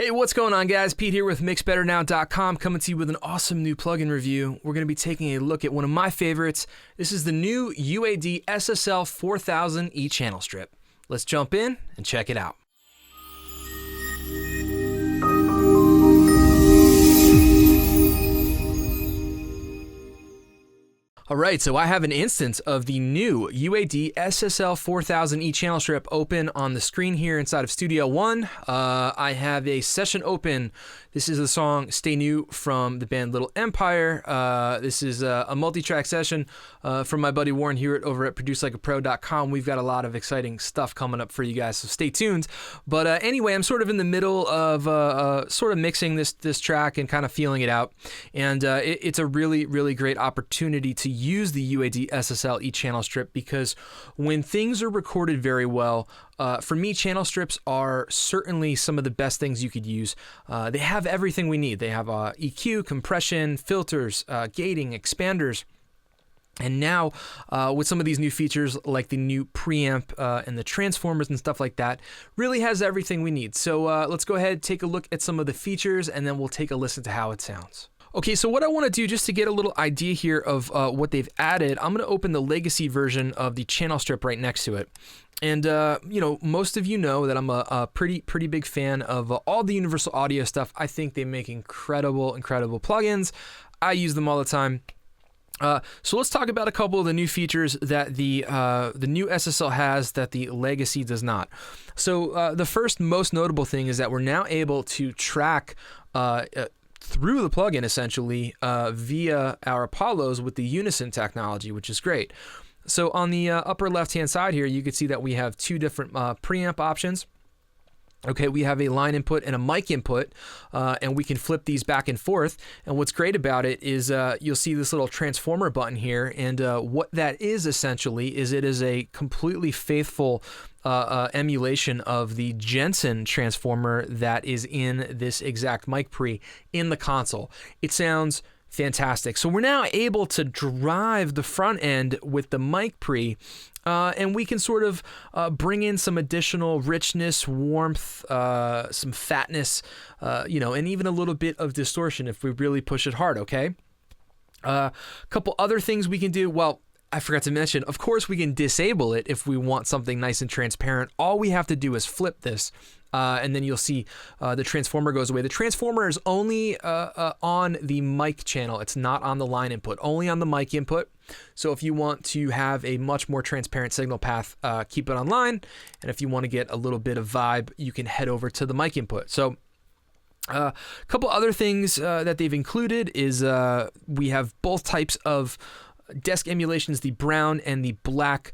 Hey, what's going on, guys? Pete here with MixBetterNow.com, coming to you with an awesome new plugin review. We're going to be taking a look at one of my favorites. This is the new UAD SSL 4000 E-channel strip. Let's jump in and check it out. All right, so I have an instance of the new UAD SSL 4000 E-channel strip open on the screen here inside of Studio One. I have a session open. This is the song Stay New from the band Little Empire. This is a multi-track session from my buddy Warren Hewitt over at producelikeapro.com. We've got a lot of exciting stuff coming up for you guys, so stay tuned. But anyway, I'm sort of in the middle of sort of mixing this track and kind of feeling it out. And it's a really, really great opportunity to use the UAD SSL E-channel strip, because when things are recorded very well, for me, channel strips are certainly some of the best things you could use. They have everything we need. They have EQ, compression, filters, gating, expanders. And now, with some of these new features like the new preamp and the transformers and stuff like that, really has everything we need. So let's go ahead, take a look at some of the features, and then we'll take a listen to how it sounds. Okay, so what I want to do, just to get a little idea here of what they've added, I'm going to open the legacy version of the channel strip right next to it. And, you know, most of you know that I'm a pretty big fan of all the Universal Audio stuff. I think they make incredible plugins. I use them all the time. So let's talk about a couple of the new features that the new SSL has that the legacy does not. So the first most notable thing is that we're now able to track through the plugin, essentially, via our Apollos with the Unison technology, which is great. So on the upper left-hand side here, you can see that we have two different preamp options. Okay, we have a line input and a mic input, and we can flip these back and forth. And what's great about it is you'll see this little transformer button here, and what that is essentially is it is a completely faithful emulation of the Jensen transformer that is in this exact mic pre in the console. It sounds fantastic. So we're now able to drive the front end with the mic pre, and we can sort of bring in some additional richness, warmth, some fatness, you know, and even a little bit of distortion if we really push it hard, okay? A couple other things we can do. Well, I forgot to mention, of course, we can disable it if we want something nice and transparent. All we have to do is flip this, and then you'll see the transformer goes away. The transformer is only on the mic channel. It's not on the line input, only on the mic input. So if you want to have a much more transparent signal path, keep it on line. And if you want to get a little bit of vibe, you can head over to the mic input. So a couple other things that they've included is we have both types of desk emulations, the brown and the black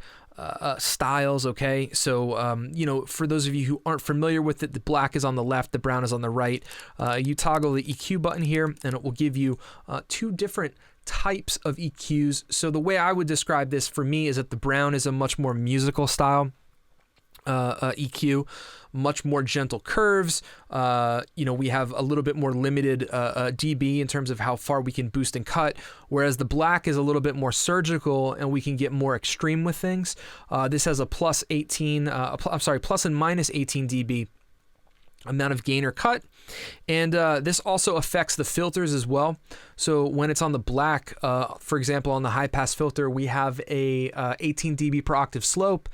styles, okay? So, you know, for those of you who aren't familiar with it, the black is on the left, the brown is on the right. You toggle the EQ button here, and it will give you two different types of EQs. So the way I would describe this for me is that the brown is a much more musical style EQ, much more gentle curves. You know, we have a little bit more limited dB in terms of how far we can boost and cut, whereas the black is a little bit more surgical and we can get more extreme with things. This has a plus and minus 18 dB amount of gain or cut, and this also affects the filters as well. So when it's on the black, for example, on the high pass filter, we have a 18 dB per octave slope,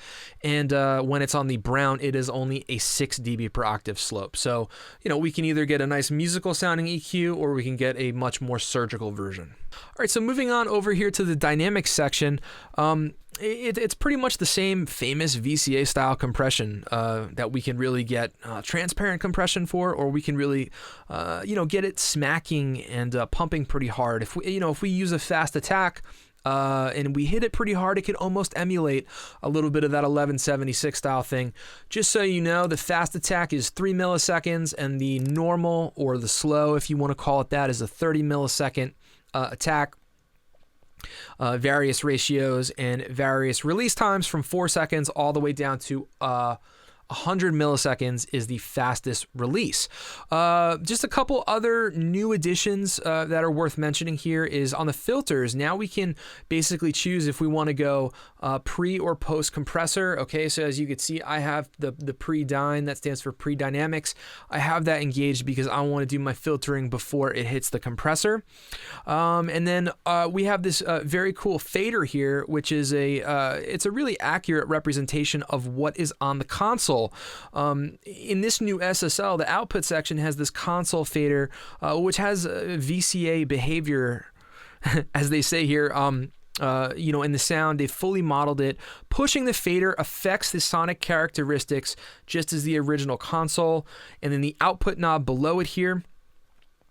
and when it's on the brown, it is only a 6 dB per octave slope. So, you know, we can either get a nice musical sounding EQ or we can get a much more surgical version. All right, so moving on over here to the dynamics section, it's pretty much the same famous VCA style compression that we can really get transparent compression for, or we can really, you know, get it smacking and pumping pretty hard. If we use a fast attack and we hit it pretty hard, it can almost emulate a little bit of that 1176 style thing. Just so you know, the fast attack is 3 milliseconds, and the normal, or the slow, if you want to call it that, is a 30 millisecond attack. Various ratios and various release times from 4 seconds all the way down to 100 milliseconds is the fastest release. Just a couple other new additions that are worth mentioning here is on the filters. Now we can basically choose if we want to go pre or post compressor. Okay, so as you can see, I have the pre-dyne, that stands for pre-dynamics. I have that engaged because I want to do my filtering before it hits the compressor. And then we have this very cool fader here, which is it's a really accurate representation of what is on the console. In this new SSL, the output section has this console fader, which has VCA behavior, as they say here. In the sound, they fully modeled it. Pushing the fader affects the sonic characteristics just as the original console. And then the output knob below it here,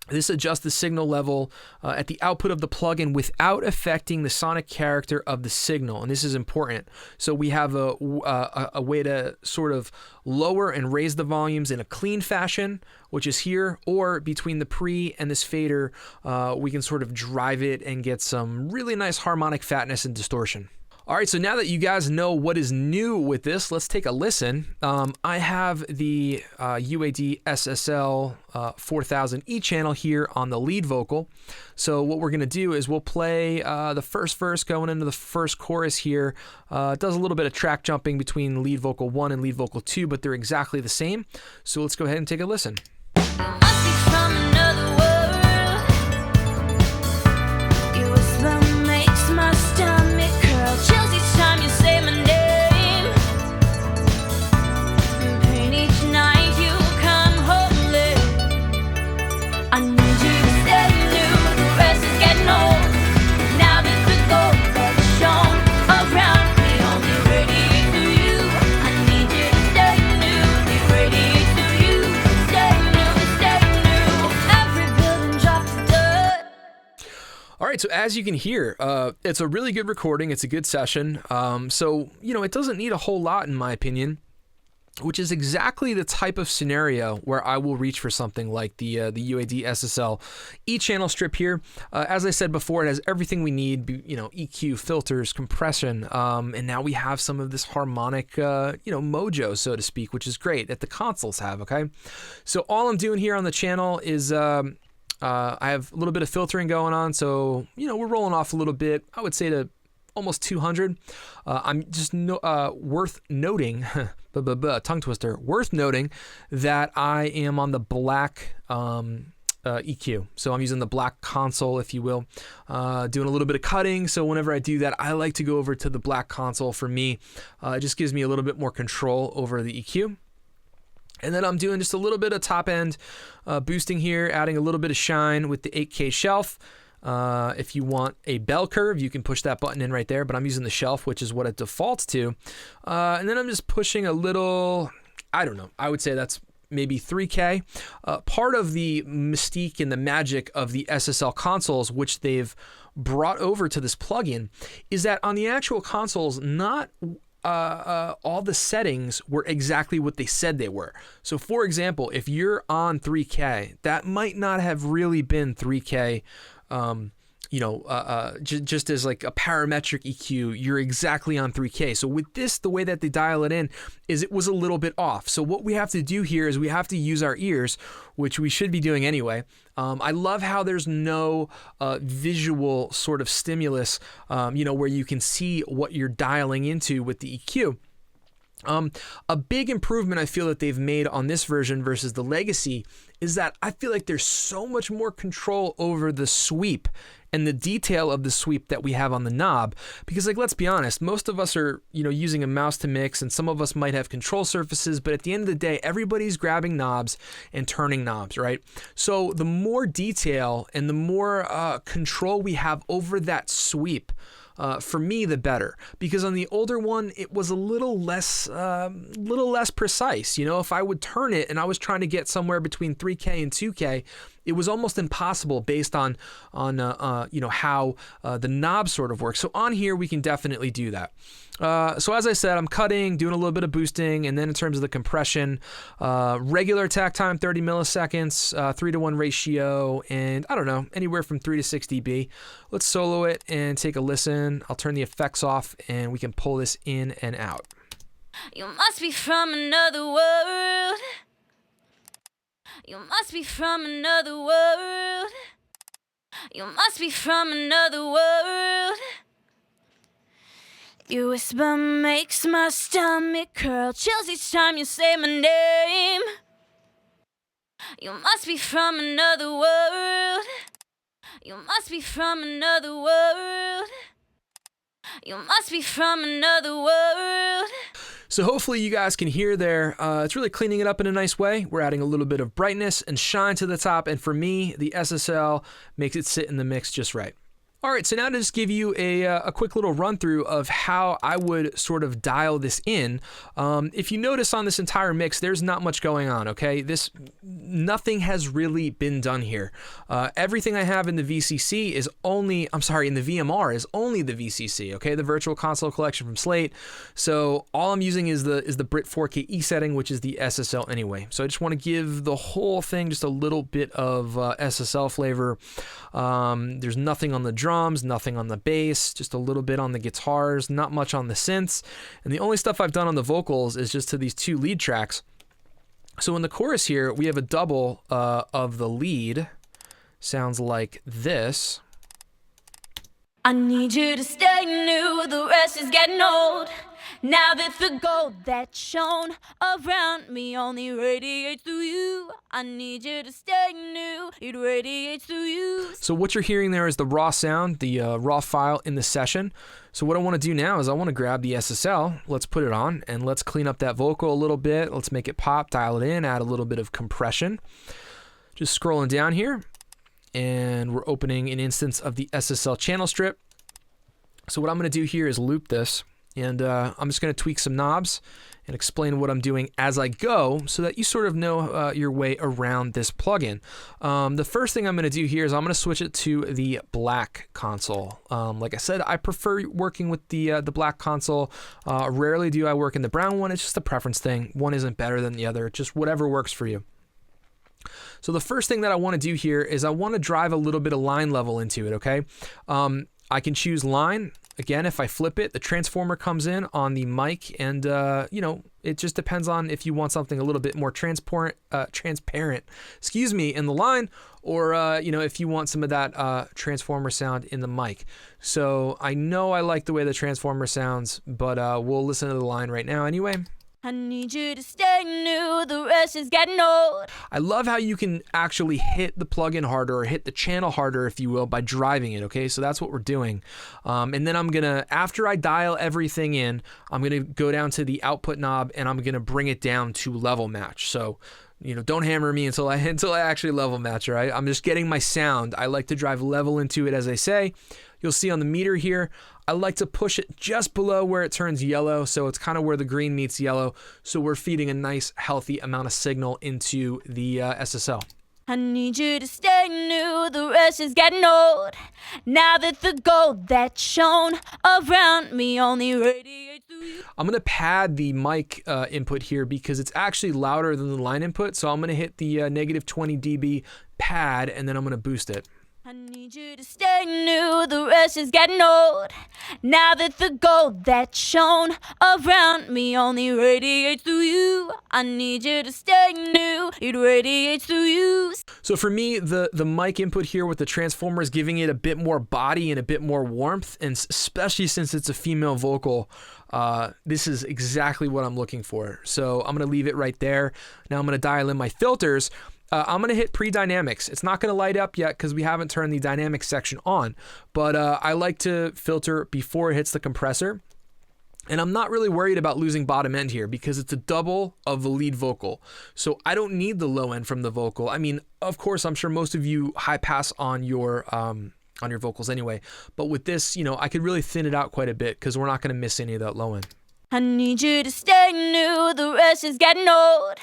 this adjusts the signal level at the output of the plugin without affecting the sonic character of the signal, and this is important. So we have a way to sort of lower and raise the volumes in a clean fashion, which is here, or between the pre and this fader, we can sort of drive it and get some really nice harmonic fatness and distortion. All right, so now that you guys know what is new with this, let's take a listen. I have the UAD SSL 4000 E channel here on the lead vocal. So what we're gonna do is we'll play the first verse going into the first chorus here. It does a little bit of track jumping between lead vocal 1 and lead vocal 2, but they're exactly the same. So let's go ahead and take a listen. All right, so as you can hear, it's a really good recording. It's a good session. So, it doesn't need a whole lot in my opinion, which is exactly the type of scenario where I will reach for something like the UAD SSL E-channel strip here. As I said before, it has everything we need, EQ, filters, compression, and now we have some of this harmonic, mojo, so to speak, which is great that the consoles have, okay? So all I'm doing here on the channel is... I have a little bit of filtering going on, so we're rolling off a little bit. I would say to almost 200. I'm just worth noting, tongue twister. Worth noting that I am on the black EQ, so I'm using the black console, if you will, doing a little bit of cutting. So whenever I do that, I like to go over to the black console. For me, it just gives me a little bit more control over the EQ. And then I'm doing just a little bit of top end boosting here, adding a little bit of shine with the 8K shelf. If you want a bell curve, you can push that button in right there, but I'm using the shelf, which is what it defaults to. And then I'm just pushing a little, I don't know, I would say that's maybe 3K. Part of the mystique and the magic of the SSL consoles, which they've brought over to this plugin, is that on the actual consoles, not all the settings were exactly what they said they were. So for example, if you're on 3K, that might not have really been 3K, just as like a parametric EQ, you're exactly on 3K. So with this, the way that they dial it in is it was a little bit off. So what we have to do here is we have to use our ears, which we should be doing anyway. I love how there's no visual sort of stimulus, where you can see what you're dialing into with the EQ. A big improvement I feel that they've made on this version versus the legacy is that I feel like there's so much more control over the sweep and the detail of the sweep that we have on the knob. Because let's be honest, most of us are, using a mouse to mix, and some of us might have control surfaces, but at the end of the day, everybody's grabbing knobs and turning knobs, right? So the more detail and the more control we have over that sweep, for me, the better, because on the older one, it was a little less precise. If I would turn it and I was trying to get somewhere between 3K and 2K, it was almost impossible based on how the knob sort of works. So on here, we can definitely do that. So as I said, I'm cutting, doing a little bit of boosting, and then in terms of the compression, regular attack time, 30 milliseconds, 3-to-1 ratio, and I don't know, anywhere from 3 to 6 dB. Let's solo it and take a listen. I'll turn the effects off, and we can pull this in and out. You must be from another world. You must be from another world. You must be from another world. Your whisper makes my stomach curl. Chills each time you say my name. You must be from another world. You must be from another world. You must be from another world. So hopefully you guys can hear there, it's really cleaning it up in a nice way. We're adding a little bit of brightness and shine to the top, and for me, the SSL makes it sit in the mix just right. All right, so now to just give you a quick little run through of how I would sort of dial this in. If you notice on this entire mix, there's not much going on, okay? Nothing has really been done here. Everything I have in the VCC is only, in the VMR is only the VCC, okay? The Virtual Console Collection from Slate. So all I'm using is the Brit 4KE setting, which is the SSL anyway. So I just want to give the whole thing just a little bit of SSL flavor. There's nothing on the drums, nothing on the bass, just a little bit on the guitars, not much on the synths. And the only stuff I've done on the vocals is just to these two lead tracks. So in the chorus here, we have a double of the lead. Sounds like this. I need you to stay new, the rest is getting old. Now that the gold that's shone around me only radiates through you. I need you to stay new, it radiates through you. So what you're hearing there is the raw sound, the raw file in the session. So what I want to do now is I want to grab the SSL, let's put it on, and let's clean up that vocal a little bit. Let's make it pop, dial it in, add a little bit of compression. Just scrolling down here, and we're opening an instance of the SSL channel strip. So what I'm going to do here is loop this. And I'm just going to tweak some knobs and explain what I'm doing as I go so that you sort of know your way around this plugin. The first thing I'm going to do here is I'm going to switch it to the black console. Like I said, I prefer working with the black console. Rarely do I work in the brown one. It's just a preference thing. One isn't better than the other. Just whatever works for you. So the first thing that I want to do here is I want to drive a little bit of line level into it, okay? I can choose line. Again, if I flip it, the transformer comes in on the mic, and it just depends on if you want something a little bit more transparent, in the line, or if you want some of that transformer sound in the mic. So I know I like the way the transformer sounds, but we'll listen to the line right now anyway. I need you to stay new, the rest is getting old. I love how you can actually hit the plugin harder, or hit the channel harder, if you will, by driving it, okay? So that's what we're doing. And then I'm gonna, after I dial everything in, I'm gonna go down to the output knob, and I'm gonna bring it down to level match. So, don't hammer me until I actually level match, all right? I'm just getting my sound. I like to drive level into it, as I say. You'll see on the meter here, I like to push it just below where it turns yellow, so it's kind of where the green meets yellow, so we're feeding a nice, healthy amount of signal into the SSL. I need you to stay new, the rest is getting old. Now that the gold that shone around me only radiates through you. I'm going to pad the mic input here because it's actually louder than the line input, so I'm going to hit the negative 20 dB pad, and then I'm going to boost it. I need you to stay new, the rest is getting old. Now that the gold that shone around me only radiates through you. I need you to stay new, it radiates through you. So for me, the mic input here with the transformer is giving it a bit more body and a bit more warmth, and especially since it's a female vocal, this is exactly what I'm looking for. So I'm going to leave it right there. Now I'm going to dial in my filters. I'm going to hit pre-dynamics. It's not going to light up yet because we haven't turned the dynamics section on, but I like to filter before it hits the compressor. And I'm not really worried about losing bottom end here because it's a double of the lead vocal. So I don't need the low end from the vocal. I mean, of course, I'm sure most of you high pass on your vocals anyway, but with this, I could really thin it out quite a bit because we're not going to miss any of that low end. I need you to stay new, the rest is getting old.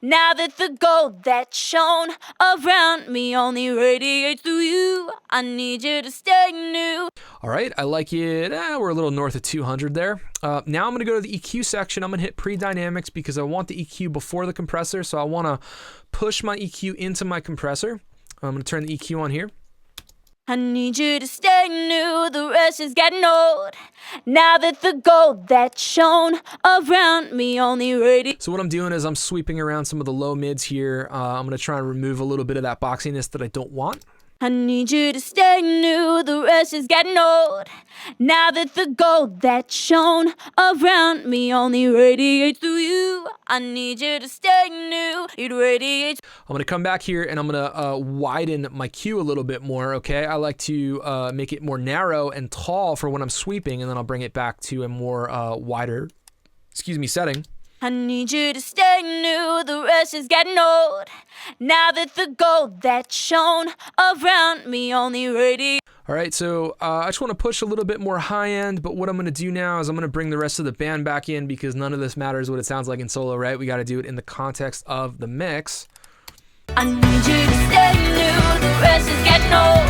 Now that the gold that shone around me only radiates through you. I need you to stay new. All right, I like it. We're a little north of 200 there. Now I'm going to go to the EQ section. I'm going to hit pre-dynamics because I want the EQ before the compressor, so I want to push my EQ into my compressor. I'm going to turn the EQ on here. I need you to stay new, the rest is getting old. Now that the gold that shone around me only radiates. So what I'm doing is I'm sweeping around some of the low mids here. I'm going to try and remove a little bit of that boxiness that I don't want. I need you to stay new, the rest is getting old. Now that the gold that shone around me only radiates through you. I need you to stay new, it radiates. I'm going to come back here and I'm going to widen my cue a little bit more, okay? I like to make it more narrow and tall for when I'm sweeping, and then I'll bring it back to a more wider, setting. I need you to stay new, the rest is getting old. Now that the gold that shone around me only radiates. All right, so I just want to push a little bit more high end, but what I'm going to do now is I'm going to bring the rest of the band back in, because none of this matters what it sounds like in solo, right? We got to do it in the context of the mix. I need you to stay new, the rest is getting old.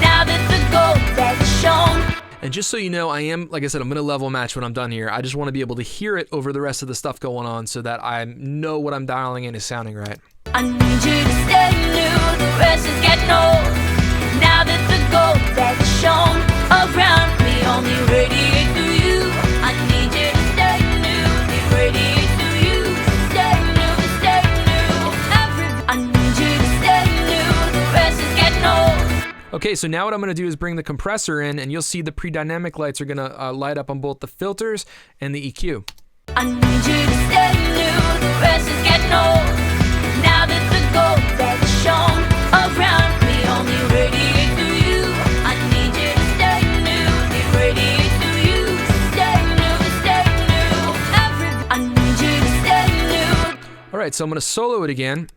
Now that the gold that shone. And just so you know, I am, like I said, I'm going to level match when I'm done here. I just want to be able to hear it over the rest of the stuff going on so that I know what I'm dialing in is sounding right. I need you to stay new, the rest is getting old. Now that the gold that shone around me only radiates through you. I need you to stay new, it radiates through you. Stay new, stay new. I need you to stay new, the rest is getting old. Okay, so now what I'm going to do is bring the compressor in, and you'll see the pre-dynamic lights are going to light up on both the filters and the EQ. I need you to stay new, the rest is getting old. Now that the gold that shone around me only radiates through you. I need you to stay new, it radiates through you. Stay new, stay new. I need you to stay new. All right, so I'm going to solo it again.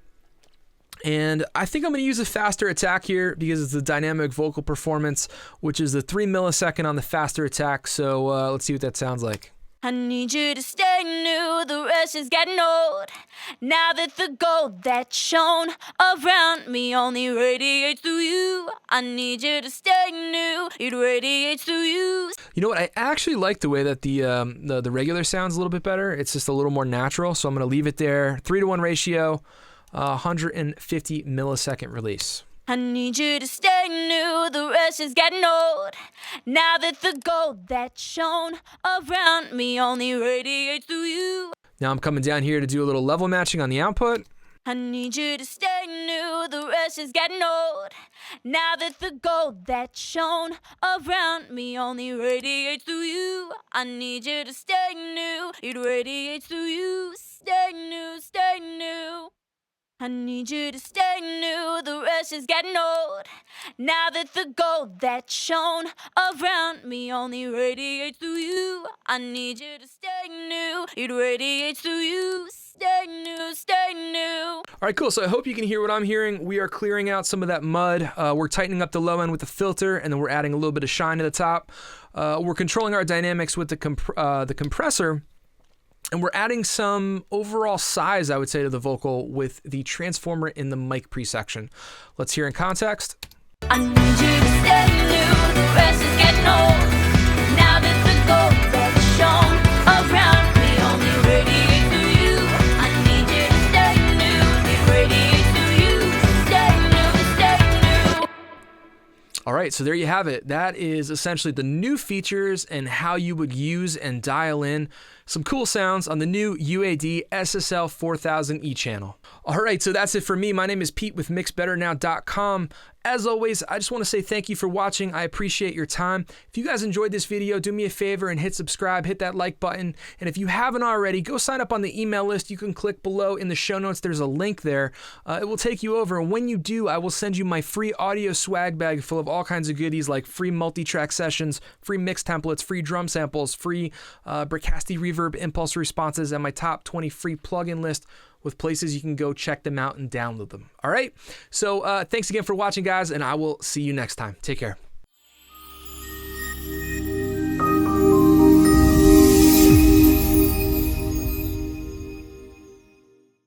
And I think I'm going to use a faster attack here because it's the dynamic vocal performance, which is the 3 millisecond on the faster attack. So let's see what that sounds like. I need you to stay new, the rest is getting old. Now that the gold that shone around me only radiates through you. I need you to stay new, it radiates through you. You know what? I actually like the way that the regular sounds a little bit better. It's just a little more natural. So I'm going to leave it there. 3-to-1 ratio. 150 millisecond release. I need you to stay new, the rest is getting old. Now that the gold that shone around me only radiates through you. Now I'm coming down here to do a little level matching on the output. I need you to stay new, the rest is getting old. Now that the gold that shone around me only radiates through you. I need you to stay new, it radiates through you. Stay new, stay new. I need you to stay new, the rest is getting old. Now that the gold that shone around me only radiates through you. I need you to stay new, it radiates through you. Stay new, stay new. All right, cool. So I hope you can hear what I'm hearing. We are clearing out some of that mud. We're tightening up the low end with the filter, and then we're adding a little bit of shine to the top. We're controlling our dynamics with the compressor. And we're adding some overall size, I would say, to the vocal with the transformer in the mic pre-section. Let's hear in context. I need you to stay new, the rest is getting old. Now that the gold that shone around me only radiates through you. I need you to stay new, it radiates through you. Stay new, stay new. All right, so there you have it. That is essentially the new features and how you would use and dial in some cool sounds on the new UAD SSL 4000 E-channel. All right, so that's it for me. My name is Pete with mixbetternow.com. As always, I just want to say thank you for watching. I appreciate your time. If you guys enjoyed this video, do me a favor and hit subscribe, hit that like button. And if you haven't already, go sign up on the email list. You can click below in the show notes. There's a link there. It will take you over. And when you do, I will send you my free audio swag bag full of all kinds of goodies like free multi-track sessions, free mix templates, free drum samples, free Bricasti reverb impulse responses, and my top 20 free plugin list with places you can go check them out and download them. All right, so thanks again for watching, guys, and I will see you next time. Take care.